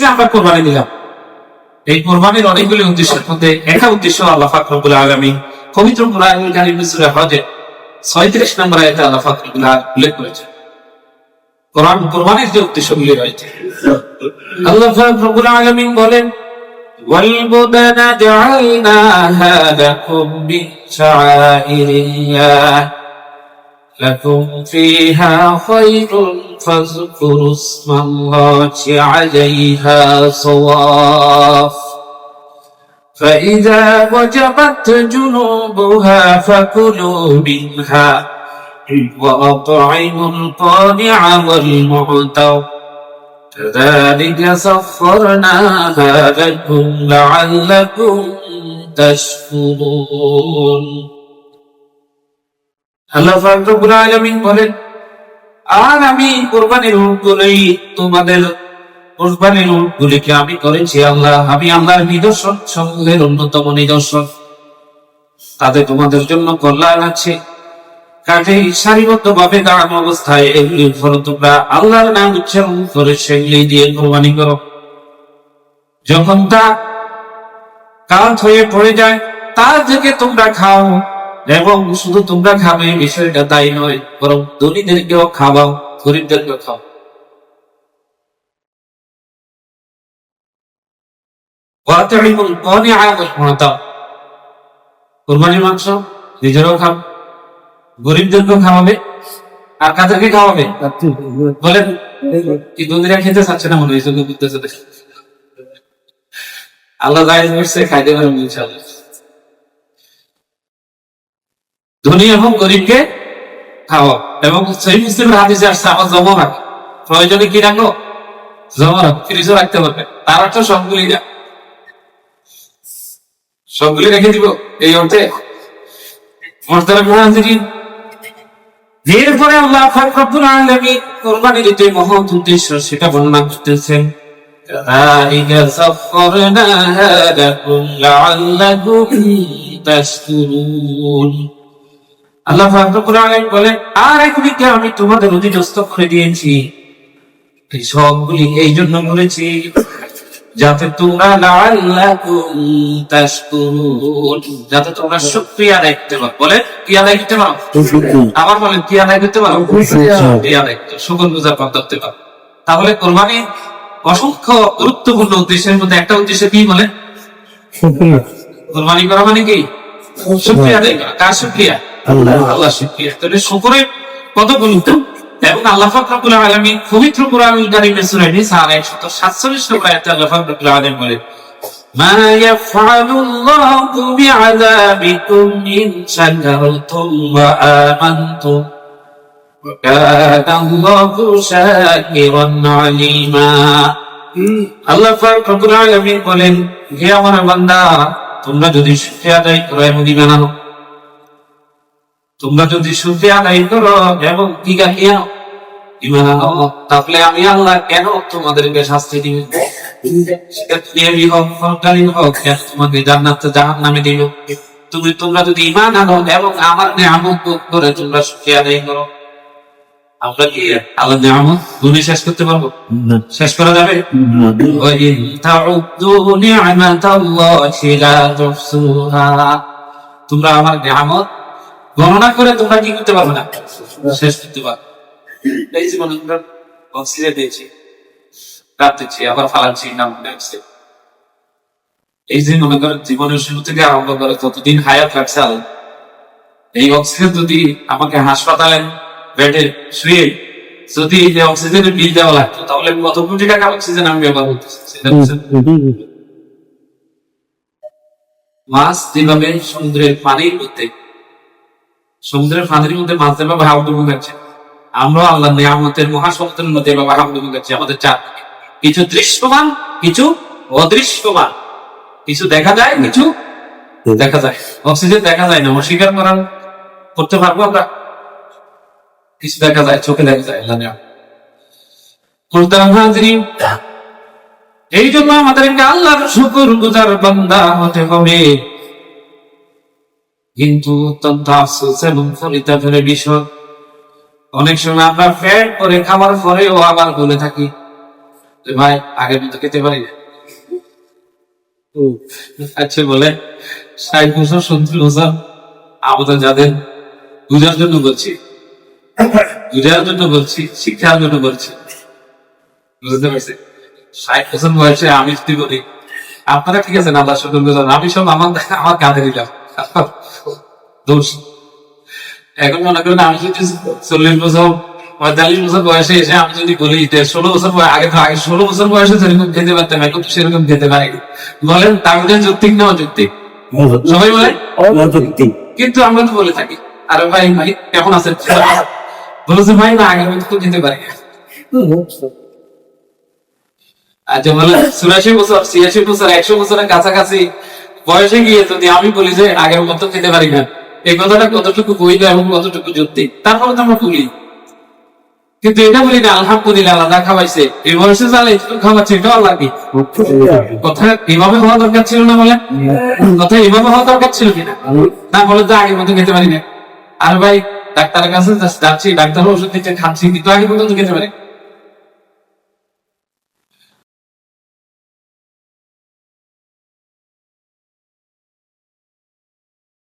যে আমরা কোরবানি দিলাম, এই কোরবানির অনেকগুলি উদ্দেশ্যের মধ্যে একটা উদ্দেশ্য আল্লাহ পাক রব্বুল আলামিন পবিত্র কোরআনুল কারীমের সূরা হজে 36 নম্বর আয়াতে আল্লাহ পাক রব্বুল আলামিন উল্লেখ করেছেন কোরবানির যে উদ্দেশ্যগুলি রয়েছে। আল্লাহ পাক রব্বুল আলামিন বলেন, وَالْبُدَنَ جَعَلْنَاهَا لَكُمْ مِنْ شَعَائِرِ اللَّهِ لَكُمْ فِيهَا خَيْرٌ فَاذْكُرُوا اسْمَ اللَّهِ عَلَيْهَا صَوَافَّ فَإِذَا وَجَبَتْ جُنُوبُهَا فَكُلُوا مِنْهَا وَأَطْعِمُوا الْقَانِعَ وَالْمُعْتَرَّ كذلك سخرناها لكم لعلكم تشكرون। আল্লাহ পাক রব্বুল আলামিন বলেন, আর আমি কুরবানির উটগুলি তোমাদের কুরবানির উটগুলিকে আমি করেছি আল্লাহ, আমি আল্লাহর নিদর্শন সমূহের অন্যতম নিদর্শন, তাতে তোমাদের জন্য কল্যাণ আছে। কাজেই সারিবদ্ধ ভাবে দাঁড়ানো অবস্থায় এগুলির ফলে তোমরা আল্লাহর নাম উচ্চারণ করে সেগুলি দিয়ে কোরবানি করো। যখন তা কাত হয়ে পড়ে যায় তা থেকে তোমরা খাও, এবং শুধু তোমরা খাবে বিষয়টা তাই নয়, বরং ধনীদেরকেও খাওয়াও, গরিবদেরকেও খাও। কোরবানির মাংস নিজেরাও খাও, গরিবদেরকেও খাওয়াবে, আর কাদেরকে খাওয়াবে বলেন? কি ধনীরা খেতে চাচ্ছে না মনে হয়, জন্য বুঝতেছে আল্লাহ জায়েজ করছে, খাইতে পারবেন ইনশাআল্লাহ। ধনী এবং গরিবকে খাওয়াও, এবং সহিহ মুসলিমের হাদিসে আসছে আমার জমা রাখো, প্রয়োজনে কি রাখো? জমা রাখো, ফ্রিজও রাখতে পারবে। তার অর্থ সবগুলি না, সবগুলি রেখে দিব এই অর্থে। এরপরে আল্লাহ পাক রব্বুল আলামিন কুরবানির যে মহৎ উদ্দেশ্য সেটা বর্ণনা করতেছেন, কাযালিকা সাখখারনাহা লাকুম লাআল্লাকুম তাশকুরুন। আল্লাহ পাক রব্বুল আলামিন বলেন, আর এগুলিকে আমি তোমাদের অধীনস্থ করে দিয়েছি, এই সবগুলি এই জন্য করেছি যাতে তোমরা লাআল্লাকুম তাশকুরুন, যাতে তোমরা শুকরিয়া আদায় করতে পারো। বলে কি আদায় করতে পারো? আবার বলেন কি আদায় করতে পারো? শুকরিয়া আদায় করতে, শুকরগুজার করতে পারো। তাহলে কোরবানির অসংখ্য গুরুত্বপূর্ণ উদ্দেশ্যের মধ্যে একটা উদ্দেশ্য কি বলে? কোরবানি করা মানে কি? শুকরিয়া আদায় করা। কার শুকরিয়া? আল্লাহ শুকরিয়া। তাহলে শুকরের কত গুরুত্ব, এবং আল্লাহ পাক রব্বুল আলামিন পবিত্র কোরআনুল কারীমের সূরা নিসা 147 নম্বর আয়াতে আল্লাহ পাক রব্বুল আলামিন বলেন, মা ইয়াফআলুল্লাহু বিআযাবিকুম ইন শাকারতুম ওয়া আমানতুম ওয়া কানা আল্লাহু শাকিরান আলীমা। আল্লাহ পাক রব্বুল আলামিন বলেন, হে আমার বান্দা, তোমরা যদি শুকরিয়া আদায় করো এবং ঈমান আনো, তোমরা যদি শুকরিয়া আদায় করো এবং ঈমান আনো, তাহলে আমি আল্লাহ কেন তোমাদেরকে শাস্তি দিব? সেটা হোক, পরকালীন হোক, কেন তোমাকে জান্নাতে জাহান্নামে দিব? তোমরা যদি ঈমান আনো এবং আমার নিয়ামত ভোগ করে তোমরা শুকরিয়া আদায় করো, আমরা কি আল্লাহর নিয়ামত গুণে শেষ করতে পারবো? শেষ করা যাবে? ওয়া ইন তাউদ্দু নি'মাতাল্লাহি লা তুহসুহা, তোমরা আমার নিয়ামত গণনা করে তোমরা কি করতে পারবে না, শেষ করতে পারবে। এই জীবনে আমরা অক্সিজেন দিয়েছি, রাখতেছি, আবার ফালাচ্ছি, নাম রাখছি। এই যে মনে করেন জীবনের শুরু থেকে আরম্ভ করে ততদিন হায়াত রাখছে আল্লাহ। এই অক্সিজেন যদি আমাকে হাসপাতালে বেডে শুয়ে যদি অক্সিজেনের বিল দেওয়া লাগতো, তাহলে কত কোটি টাকা অক্সিজেন আমি ব্যবহার করতেছি। মাছ যেভাবে সমুদ্রের পানির মধ্যে মাছ যেভাবে হাবুডুবু খাচ্ছে, আমরা আল্লাহ নিয়ামতের মহাসমুদ্রের মধ্যে এভাবে হাবুডুবু খাচ্ছি। আমাদের চারদিকে কিছু দৃশ্যমান, কিছু অদৃশ্যমান, কিছু দেখা যায়, কিছু দেখা যায়। অক্সিজেন দেখা যায় না, অস্বীকার করতে পারবো আমরা? কিছু দেখা যায়, চোখে দেখা যায়। এই জন্য আমাদেরকে আল্লাহর শুকরগুজার বান্দা হতে হবে। কিন্তু অত্যন্ত আফসোস এবং পরিতাপের বিষয়, অনেক সময় আমরা পেট করে খাবার পরেও আবার বলে থাকি যে ভাই আগের মতো খেতে পারি না। আচ্ছা বলে 60 বছর 70 বছর আমাদের যাদের বুঝার জন্য বলছি, বুঝার জন্য বলছি, শিক্ষার জন্য বলছি, বুঝতে পারছি। 60 বছর বয়সে আমি যদি বলি আপনারা ঠিক আছে না, আল্লাহ শুকর গুজার, আমি সব আমার কাঁধে দিলাম দোষ। এখন মনে করেন আমি যদি 40 বছর 45 বছর বয়সে এসে আমি যদি বলি 16 বছর আগে 16 বছর বয়সে যেরকম খেতে পারতাম এখন তো সেরকম খেতে পারি, বলেন তার মধ্যে যৌক্তিক না অযৌক্তিক? সবাই বলে অযৌক্তিক, কিন্তু আমরা তো বলে থাকি আরে ভাই ভাই কেমন আছেন, বলেছে ভাই না আগের মতো তো খেতে পারি না। আচ্ছা বলে 84 বছর 86 বছর 100 বছরের কাছাকাছি বয়সে গিয়ে যদি আমি বলি যে আগের মতো খেতে পারি না, এই কথাটা কতটুকু বৈধ এবং কতটুকু যৌক্তিক? তারপরে তো আমরা বলি, কিন্তু এটা বলি না আলহামদুলিল্লাহ আলাদা খাওয়াইছে, এই বয়সে চালে একটু খাওয়াচ্ছে, এটাও আল্লাহ কি কথা এভাবে হওয়া দরকার ছিল না? বলে কথা এভাবে হওয়া দরকার ছিল কিনা? না বলে যে আগের মতো খেতে পারি না। আর ভাই ডাক্তারের কাছে যাচ্ছি, ডাক্তার ওষুধ দিচ্ছে খাচ্ছি, কিন্তু আগের মতো খেতে পারি